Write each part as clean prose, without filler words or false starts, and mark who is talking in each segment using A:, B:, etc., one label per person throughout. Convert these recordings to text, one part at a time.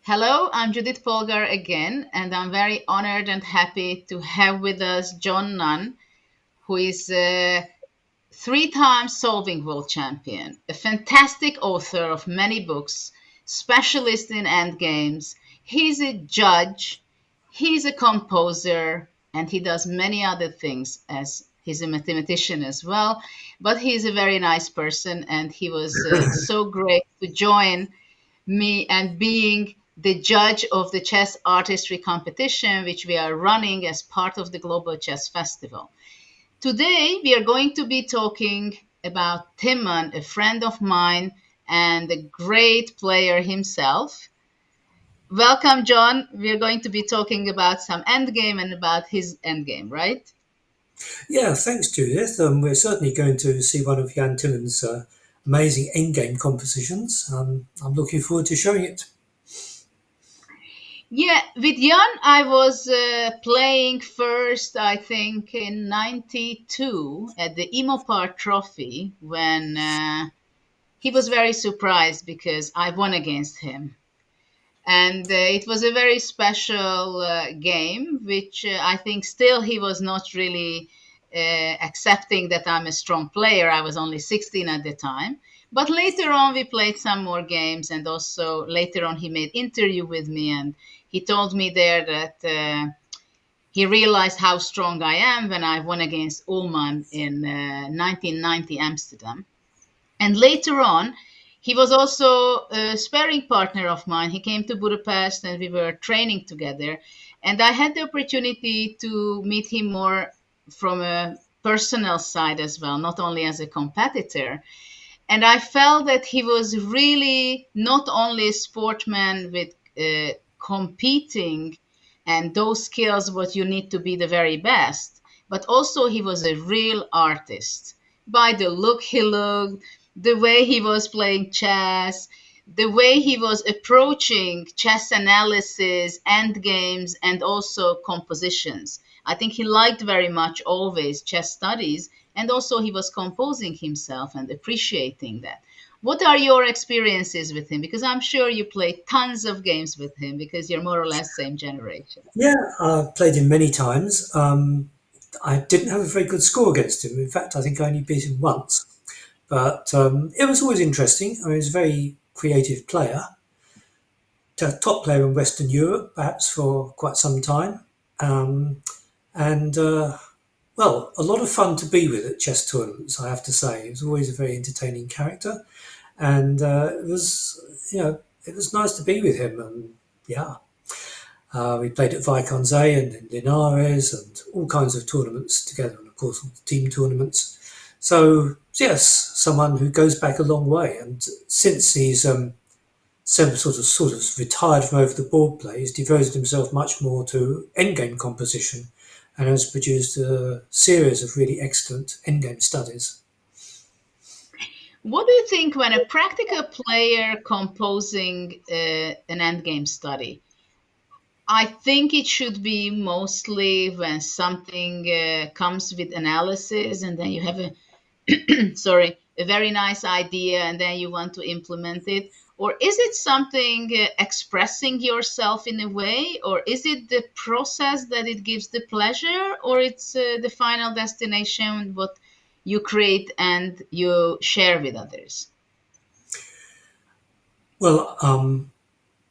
A: Hello, I'm Judit Polgar again, and I'm very honored and happy to have with us John Nunn, who is a three-time solving world champion, a fantastic author of many books, specialist in endgames. He's a judge, he's a composer, and he does many other things as he's a mathematician as well. But he's a very nice person, and he was so great to join me and being the judge of the Chess Artistry Competition, which we are running as part of the Global Chess Festival. Today, we are going to be talking about Timman, a friend of mine and a great player himself. Welcome, John. We are going to be talking about some endgame and about his endgame, right?
B: Yeah, thanks, Judith. We're certainly going to see one of Jan Timman's amazing endgame compositions. I'm looking forward to showing it.
A: Yeah, with Jan, I was playing first, I think, in '92 at the Imopar Trophy when he was very surprised because I won against him. And it was a very special game, which I think still he was not really accepting that I'm a strong player. I was only 16 at the time. But later on, we played some more games, and also later on, he made interview with me, and he told me there that he realized how strong I am when I won against Ullman in 1990 Amsterdam. And later on, he was also a sparring partner of mine. He came to Budapest and we were training together. And I had the opportunity to meet him more from a personal side as well, not only as a competitor. And I felt that he was really not only a sportsman with competing and those skills, what you need to be the very best, but also he was a real artist by the look he looked, the way he was playing chess, the way he was approaching chess analysis, end games, and also compositions. I think he liked very much always chess studies, and also he was composing himself and appreciating that. What are your experiences with him? Because I'm sure you played tons of games with him because you're more or less same generation.
B: Yeah, I've played him many times. I didn't have a very good score against him. In fact, I think I only beat him once. But it was always interesting. I mean, he was a very creative player, a top player in Western Europe, perhaps for quite some time. Um, and Well, a lot of fun to be with at chess tournaments, I have to say. He was always a very entertaining character, and it was nice to be with him. And yeah, we played at Viconsay and in Linares and all kinds of tournaments together, and of course all the team tournaments. So yes, someone who goes back a long way, and since he's sort of retired from over the board play, he's devoted himself much more to endgame composition and has produced a series of really excellent endgame studies.
A: What do you think when a practical player composing an endgame study? I think it should be mostly when something comes with analysis and then you have sorry, a very nice idea and then you want to implement it? Or is it something expressing yourself in a way? Or is it the process that it gives the pleasure? Or it's the final destination, what you create and you share with others?
B: Well, I'm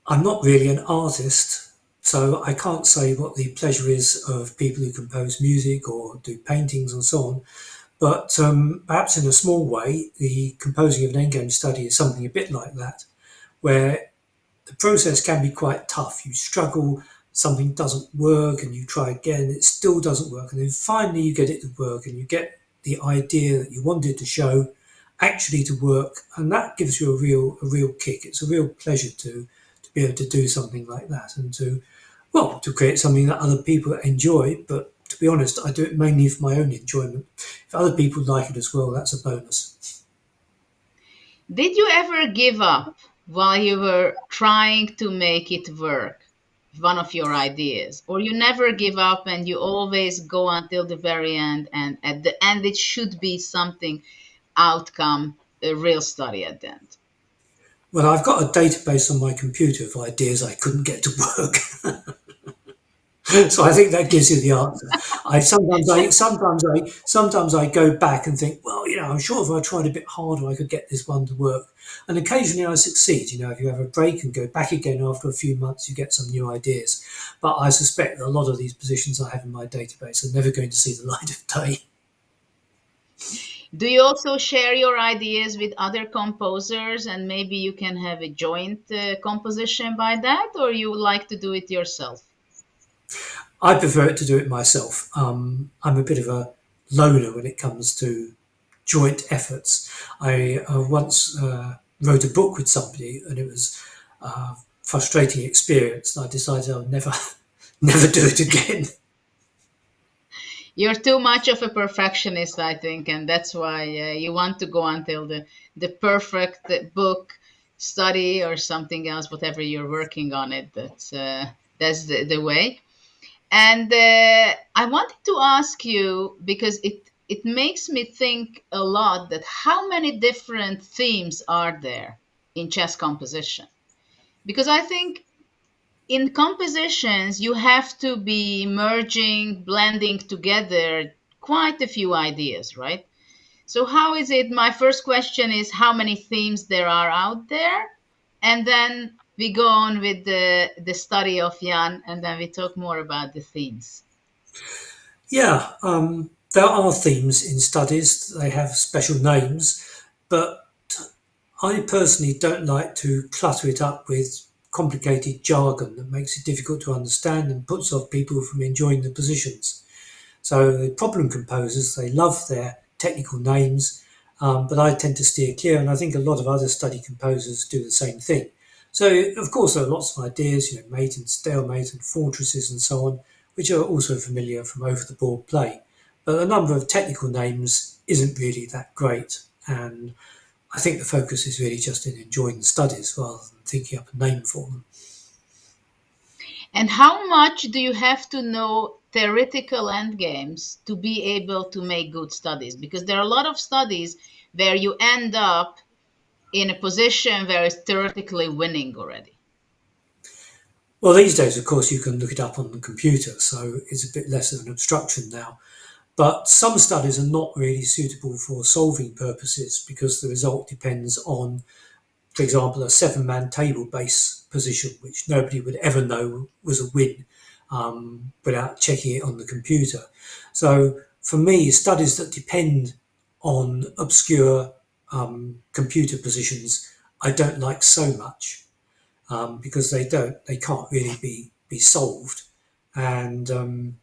B: not really an artist, so I can't say what the pleasure is of people who compose music or do paintings and so on. But perhaps in a small way, the composing of an endgame study is something a bit like that, where the process can be quite tough. You struggle, something doesn't work, and you try again, it still doesn't work. And then finally, you get it to work, and you get the idea that you wanted to show actually to work. And that gives you a real kick. It's a real pleasure to be able to do something like that and to create something that other people enjoy. But to be honest, I do it mainly for my own enjoyment. If other people like it as well, that's a bonus.
A: Did you ever give up while you were trying to make it work? One of your ideas, or you never give up and you always go until the very end, and at the end, it should be something outcome, a real study at the end.
B: Well, I've got a database on my computer of ideas I couldn't get to work. So I think that gives you the answer. I sometimes I go back and think, well, I'm sure if I tried a bit harder, I could get this one to work. And occasionally I succeed. If you have a break and go back again after a few months, you get some new ideas. But I suspect that a lot of these positions I have in my database are never going to see the light of day.
A: Do you also share your ideas with other composers and maybe you can have a joint composition by that, or you like to do it yourself?
B: I prefer to do it myself. I'm a bit of a loner when it comes to joint efforts. I once wrote a book with somebody, and it was a frustrating experience. And I decided I'll never, never do it again.
A: You're too much of a perfectionist, I think, and that's why you want to go until the perfect book, study, or something else, whatever you're working on it. That's the way. And I wanted to ask you because it makes me think a lot that how many different themes are there in chess composition? Because I think in compositions you have to be merging, blending together quite a few ideas, right? So how is it? My first question is how many themes there are out there, and then we go on with the study of Jan, and then we talk more about the themes.
B: Yeah, there are themes in studies. They have special names, but I personally don't like to clutter it up with complicated jargon that makes it difficult to understand and puts off people from enjoying the positions. So the problem composers, they love their technical names, but I tend to steer clear, and I think a lot of other study composers do the same thing. So of course there are lots of ideas, mate and stalemate and fortresses and so on, which are also familiar from over the board play. But the number of technical names isn't really that great, and I think the focus is really just in enjoying the studies rather than thinking up a name for them.
A: And how much do you have to know theoretical endgames to be able to make good studies? Because there are a lot of studies where you end up in a position where it's theoretically winning already.
B: Well, these days, of course, you can look it up on the computer, so it's a bit less of an obstruction now. But some studies are not really suitable for solving purposes because the result depends on, for example, a seven-man table base position, which nobody would ever know was a win without checking it on the computer. So for me, studies that depend on obscure computer positions, I don't like so much because they can't really be solved, and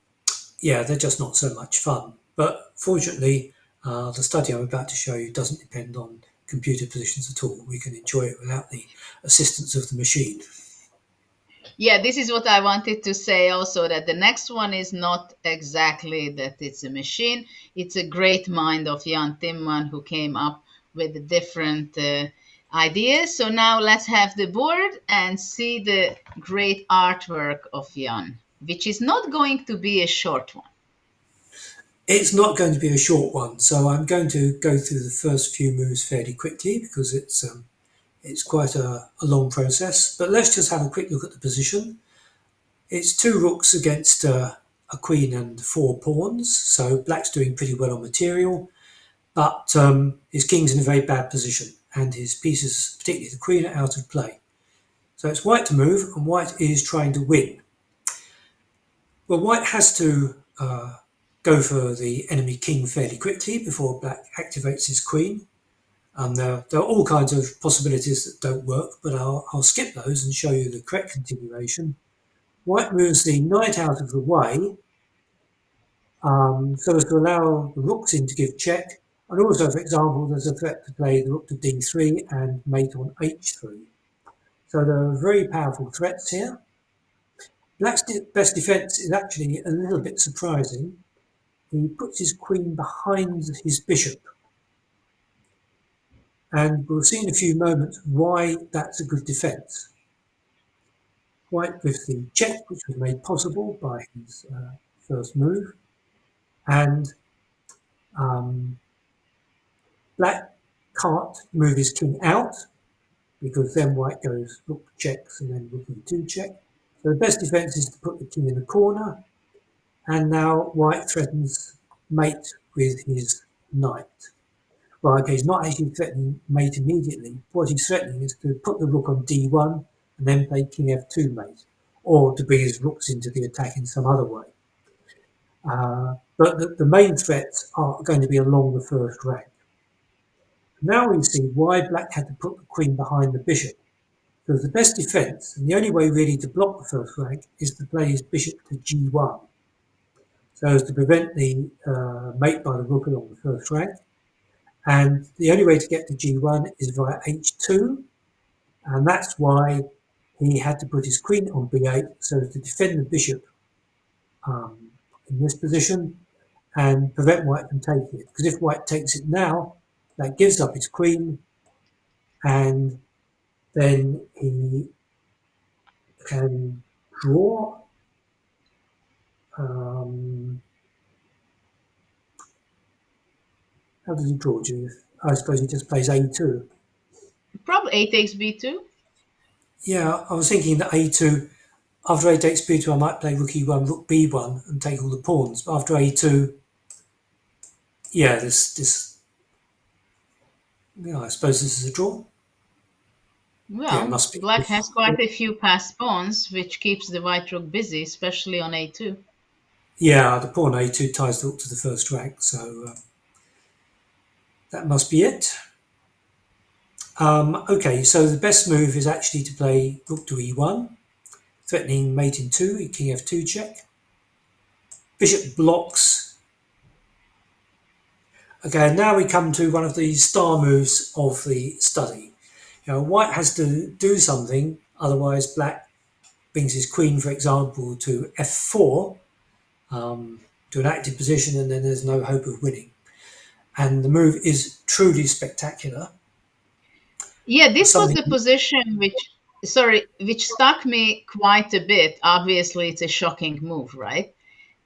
B: yeah, they're just not so much fun. But fortunately, the study I'm about to show you doesn't depend on computer positions at all. We can enjoy it without the assistance of the machine.
A: Yeah, this is what I wanted to say also, that the next one is not exactly that it's a machine. It's a great mind of Jan Timman who came up with the different ideas. So now let's have the board and see the great artwork of Jan, which is not going to be a short one.
B: It's not going to be a short one, so I'm going to go through the first few moves fairly quickly because it's quite a long process. But let's just have a quick look at the position. It's two rooks against a queen and four pawns, so black's doing pretty well on material, but his king's in a very bad position, and his pieces, particularly the queen, are out of play. So it's white to move, and white is trying to win. Well, white has to go for the enemy king fairly quickly before black activates his queen. There are all kinds of possibilities that don't work, but I'll skip those and show you the correct continuation. White moves the knight out of the way so as to allow the rooks in to give check. And also, for example, there's a threat to play the rook to d3 and mate on h3. So there are very powerful threats here. Black's best defence is actually a little bit surprising. He puts his queen behind his bishop, and we'll see in a few moments why that's a good defence. White with the check, which was made possible by his first move, and um, black can't move his king out, because then white goes rook checks and then rook e2 check. So the best defence is to put the king in the corner, and now white threatens mate with his knight. Well, okay, he's not actually threatening mate immediately. What he's threatening is to put the rook on d1 and then play king f2 mate, or to bring his rooks into the attack in some other way. But the main threats are going to be along the first rank. Now we see why black had to put the queen behind the bishop. Because the best defence, and the only way really to block the first rank, is to play his bishop to g1, so as to prevent the mate by the rook along the first rank. And the only way to get to g1 is via h2, and that's why he had to put his queen on b8 so as to defend the bishop in this position and prevent white from taking it. Because if white takes it now, that gives up his queen, and then he can draw. How does he draw, Judith? I suppose he just plays a2.
A: Probably a takes b2.
B: Yeah, I was thinking that a2, after a takes b2, I might play rook e1, rook b1 and take all the pawns. But after a2, yeah, yeah, I suppose this is a draw. Yeah, it
A: Well,
B: must be.
A: black has quite a few passed pawns, which keeps the white rook busy, especially on a2.
B: Yeah, the pawn a2 ties the rook to the first rank, so that must be it. Okay, so the best move is actually to play rook to e1, threatening mate in 2, king f2 check. Bishop blocks. Okay, now we come to one of the star moves of the study. White has to do something, otherwise black brings his queen, for example, to f4, to an active position, and then there's no hope of winning. And the move is truly spectacular.
A: Yeah, this was
B: Something
A: the position which stuck me quite a bit. Obviously, it's a shocking move, right?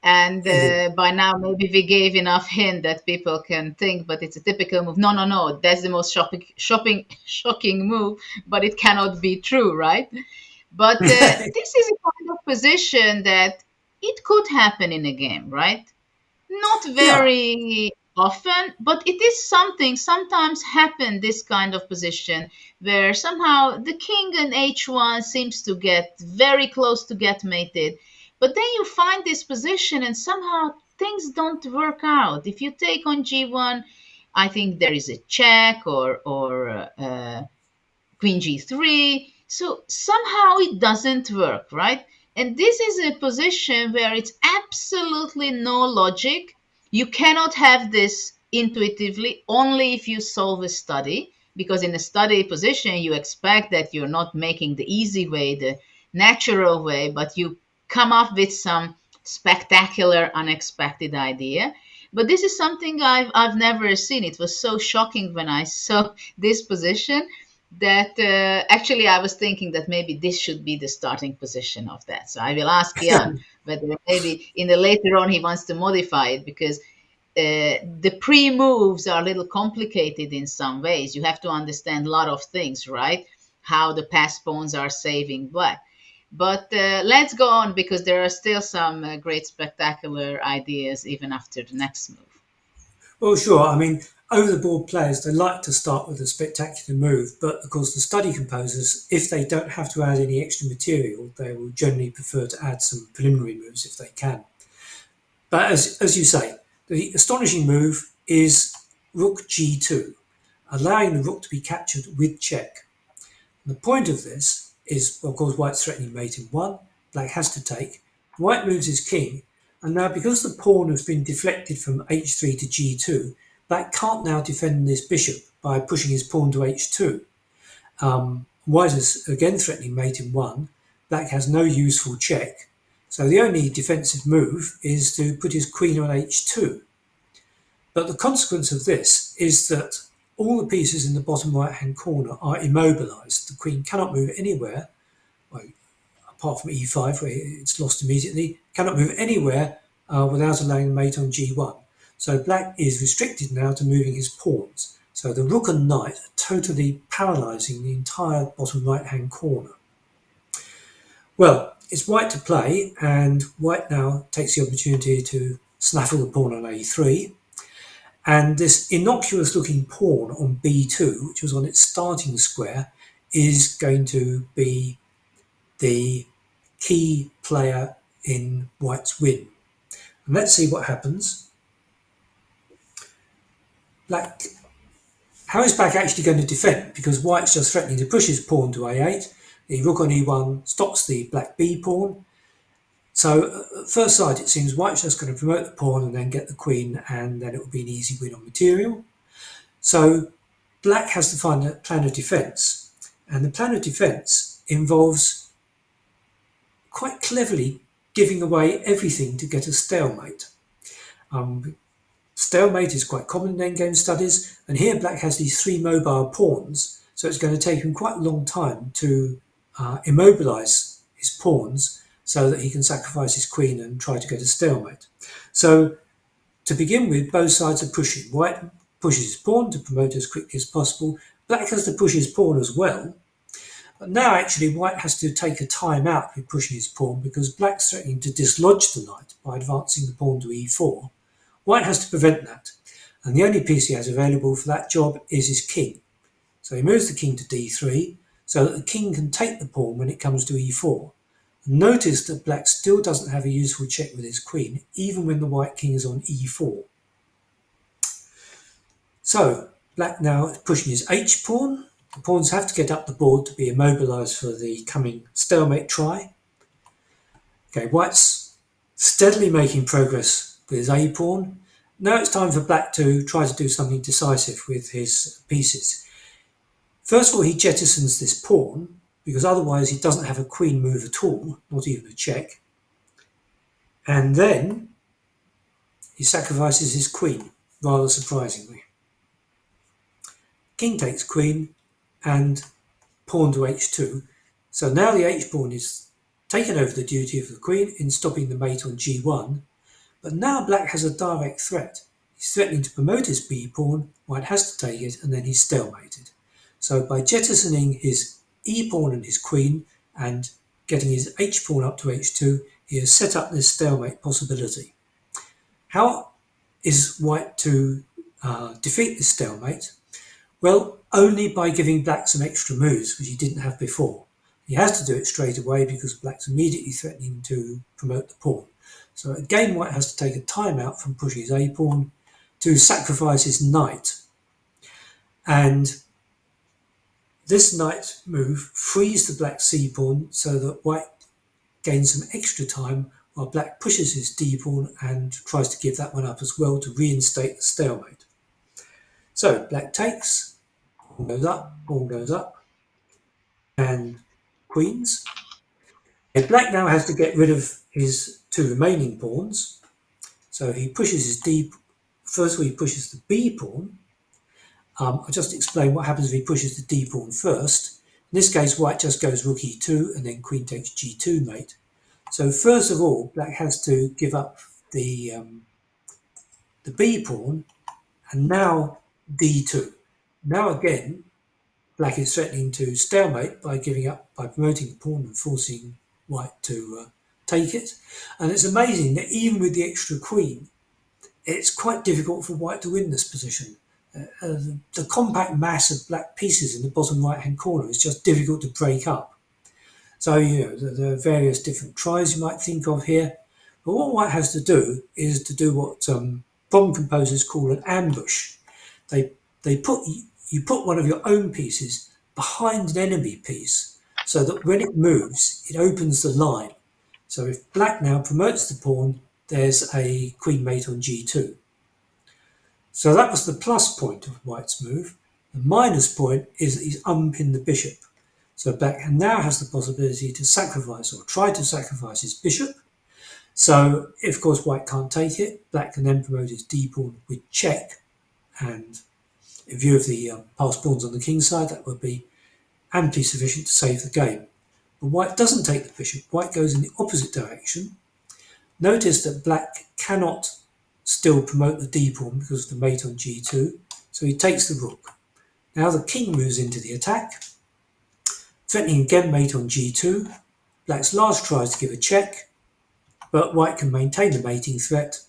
A: And
B: it is.
A: by now, maybe we gave enough hint that people can think, but it's a typical move. No, no, no, that's the most shocking move, but it cannot be true, right? But this is a kind of position that it could happen in a game, right? Not
B: Yeah,
A: very often, but it is something sometimes happen this kind of position where somehow the king in h1 seems to get very close to get mated, but then you find this position and somehow things don't work out. If you take on g1, I think there is a check or queen g3. So somehow it doesn't work, right? And this is a position where it's absolutely no logic. You cannot have this intuitively, only if you solve a study, because in a study position, you expect that you're not making the easy way, the natural way, but you come up with some spectacular, unexpected idea. But this is something I've never seen. It was so shocking when I saw this position that actually I was thinking that maybe this should be the starting position of that. So I will ask Jan whether maybe in the later on he wants to modify it, because the pre-moves are a little complicated in some ways. You have to understand a lot of things, right? How the pass pawns are saving black. But let's go on, because there are still some great spectacular ideas even after the next move.
B: well, sure. I mean, over the board players, they like to start with a spectacular move, but of course, the study composers, if they don't have to add any extra material, they will generally prefer to add some preliminary moves if they can. But as you say, the astonishing move is rook g2, allowing the rook to be captured with check. And the point of this is, of course, white's threatening mate in 1, black has to take, white moves his king, and now because the pawn has been deflected from h3 to g2, black can't now defend this bishop by pushing his pawn to h2. White is again threatening mate in 1, black has no useful check, so the only defensive move is to put his queen on h2. But the consequence of this is that all the pieces in the bottom right hand corner are immobilized. The queen cannot move anywhere, well, apart from e5 where it's lost immediately, cannot move anywhere without allowing the mate on g1. So black is restricted now to moving his pawns. So the rook and knight are totally paralysing the entire bottom right-hand corner. Well, it's white to play, and white now takes the opportunity to snaffle the pawn on a3. And this innocuous looking pawn on b2, which was on its starting square, is going to be the key player in white's win. And let's see what happens. Black, how is black actually going to defend? Because white's just threatening to push his pawn to a8. The rook on e1 stops the black b pawn. So at first sight, it seems white's just going to promote the pawn and then get the queen, and then it will be an easy win on material. So black has to find a plan of defence, and the plan of defence involves quite cleverly giving away everything to get a stalemate. Stalemate is quite common in endgame studies, and here black has these three mobile pawns, so it's going to take him quite a long time to immobilise his pawns so that he can sacrifice his queen and try to get a stalemate. So to begin with, both sides are pushing. White pushes his pawn to promote as quickly as possible. Black has to push his pawn as well. But now actually white has to take a time out with pushing his pawn because black's threatening to dislodge the knight by advancing the pawn to e4. White has to prevent that. And the only piece he has available for that job is his king. So he moves the king to d3 so that the king can take the pawn when it comes to e4. Notice that black still doesn't have a useful check with his queen, even when the white king is on e4. So black now is pushing his h pawn. The pawns have to get up the board to be immobilised for the coming stalemate try. Okay, white's steadily making progress with his a pawn. Now it's time for black to try to do something decisive with his pieces. First of all, he jettisons this pawn, because otherwise he doesn't have a queen move at all, not even a check. And then he sacrifices his queen, rather surprisingly. King takes queen and pawn to h2. So now the h-pawn is taken over the duty of the queen in stopping the mate on g1. But now black has a direct threat. He's threatening to promote his b-pawn, white has to take it, and then he's stalemated. So by jettisoning his e-pawn and his queen and getting his h-pawn up to h2, he has set up this stalemate possibility. How is white to defeat this stalemate? Well, only by giving black some extra moves, which he didn't have before. He has to do it straight away because black's immediately threatening to promote the pawn. So again, white has to take a time out from pushing his a-pawn to sacrifice his knight. And this knight move frees the black c-pawn so that white gains some extra time while black pushes his d-pawn and tries to give that one up as well to reinstate the stalemate. So black takes, pawn goes up, and queens. And black now has to get rid of his two remaining pawns. So he pushes his d. First of all, he pushes the b pawn. I'll just explain what happens if he pushes the d pawn first. In this case, white just goes rook e2 and then queen takes g2 mate. So first of all, black has to give up the b pawn, and now d2. Now again, black is threatening to stalemate by giving up, by promoting the pawn and forcing white to take it. And it's amazing that even with the extra queen, it's quite difficult for white to win this position. The compact mass of black pieces in the bottom right-hand corner is just difficult to break up. So, there are various different tries you might think of here. But what white has to do is to do what problem composers call an ambush. You put one of your own pieces behind an enemy piece so that when it moves, it opens the line. So if black now promotes the pawn, there's a queen mate on g2. So that was the plus point of white's move. The minus point is that he's unpinned the bishop. So black now has the possibility to sacrifice or try to sacrifice his bishop. So if, of course, white can't take it, black can then promote his d-pawn with check. And in view of the passed pawns on the king's side, that would be amply sufficient to save the game. But white doesn't take the bishop. White goes in the opposite direction. Notice that black cannot still promote the d-pawn because of the mate on g2. So So he takes the rook. Now the king moves into the attack, threatening again mate on g2. Black's last tries to give a check, but white can maintain the mating threat,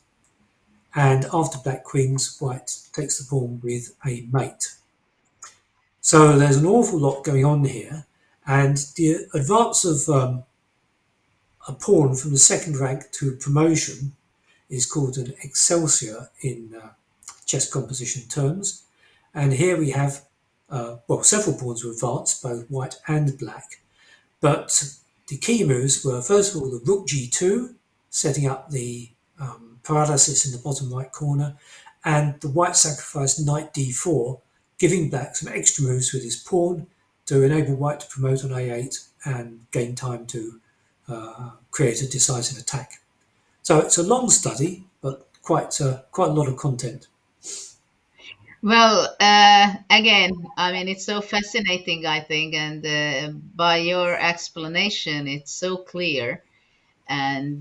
B: and after black queens, white takes the pawn with a mate. So there's an awful lot going on here, and the advance of a pawn from the second rank to promotion is called an excelsior in chess composition terms. And here we have, several pawns were advanced, both white and black. But the key moves were, first of all, the rook g2, setting up the paralysis in the bottom right corner, and the white sacrificed knight d4, giving black some extra moves with his pawn to enable white to promote on a8 and gain time to create a decisive attack. So it's a long study, but quite a lot of content.
A: Well, again, I mean, it's so fascinating, I think, and by your explanation, it's so clear and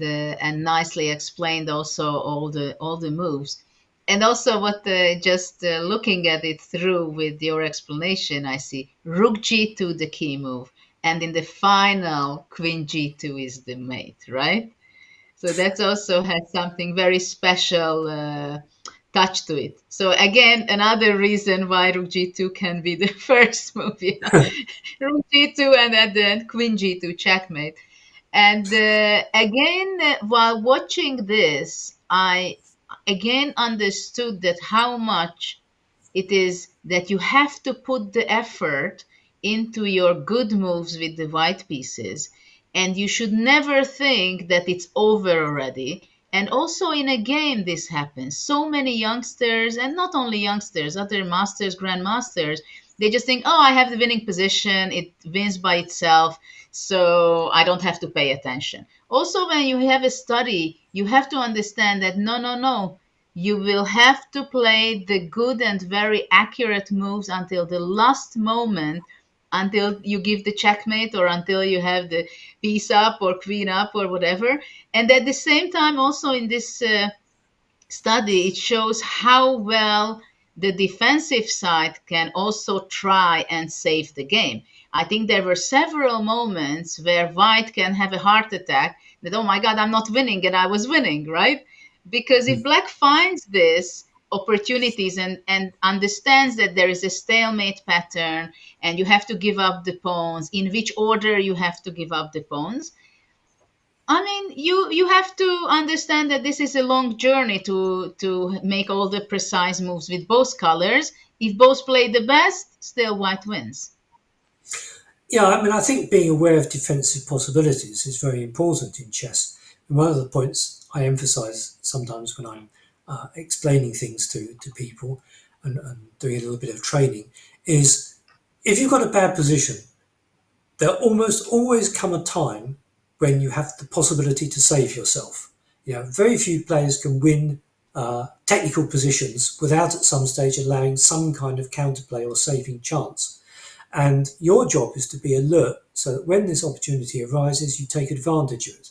A: nicely explained. Also, all the moves, and also what just looking at it through with your explanation, I see Rook G2 the key move, and in the final Queen G2 is the mate, right? So that's also has something very special touch to it. So again, another reason why Rook G2 can be the first move. Yeah. Rook G2 and at the end Queen G2 checkmate. And again, while watching this, I again understood that how much it is that you have to put the effort into your good moves with the white pieces, and you should never think that it's over already. And also in a game, this happens. So many youngsters, and not only youngsters, other masters, grandmasters, they just think, oh, I have the winning position, it wins by itself, so I don't have to pay attention. Also, when you have a study, you have to understand that no, no, no, you will have to play the good and very accurate moves until the last moment, until you give the checkmate or until you have the piece up or queen up or whatever. And at the same time, also in this study, it shows how well the defensive side can also try and save the game. I think there were several moments where white can have a heart attack that, oh my God, I'm not winning, and I was winning, right? Because if black finds this opportunities and understands that there is a stalemate pattern and you have to give up the pawns, in which order you have to give up the pawns, I mean, you have to understand that this is a long journey to make all the precise moves with both colors. If both play the best, still white wins.
B: Yeah, I mean, I think being aware of defensive possibilities is very important in chess. And one of the points I emphasize sometimes when I'm explaining things to people and doing a little bit of training is if you've got a bad position, there'll almost always come a time when you have the possibility to save yourself. You know, very few players can win technical positions without at some stage allowing some kind of counterplay or saving chance. And your job is to be alert so that when this opportunity arises, you take advantage of it.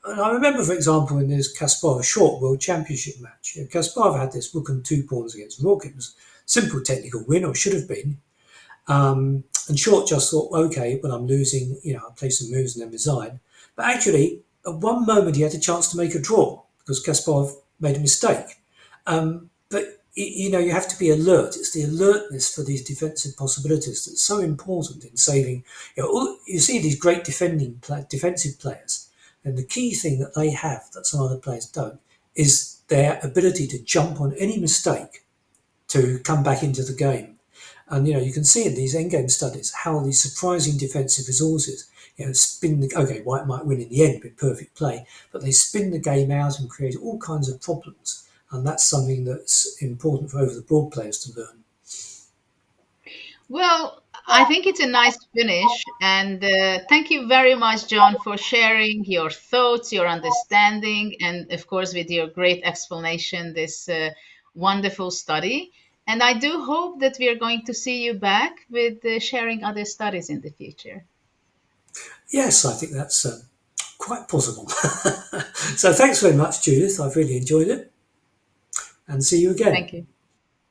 B: And I remember, for example, in this Kasparov short world championship match, Kasparov had this rook and two pawns against rook. It was a simple technical win, or should have been. And Short just thought, okay, well, I'm losing, I'll play some moves and then resign. But actually, at one moment, he had a chance to make a draw because Kasparov made a mistake. But you have to be alert. It's the alertness for these defensive possibilities that's so important in saving. You see these great defensive players, and the key thing that they have that some other players don't is their ability to jump on any mistake to come back into the game. And you can see in these endgame studies how these surprising defensive resources, white might win in the end with perfect play, but they spin the game out and create all kinds of problems. And that's something that's important for over the board players to learn.
A: Well, I think it's a nice finish. And thank you very much, John, for sharing your thoughts, your understanding, and of course, with your great explanation, this wonderful study. And I do hope that we are going to see you back with sharing other studies in the future.
B: Yes, I think that's quite possible. So thanks very much, Judith. I've really enjoyed it, and see you again.
A: Thank you.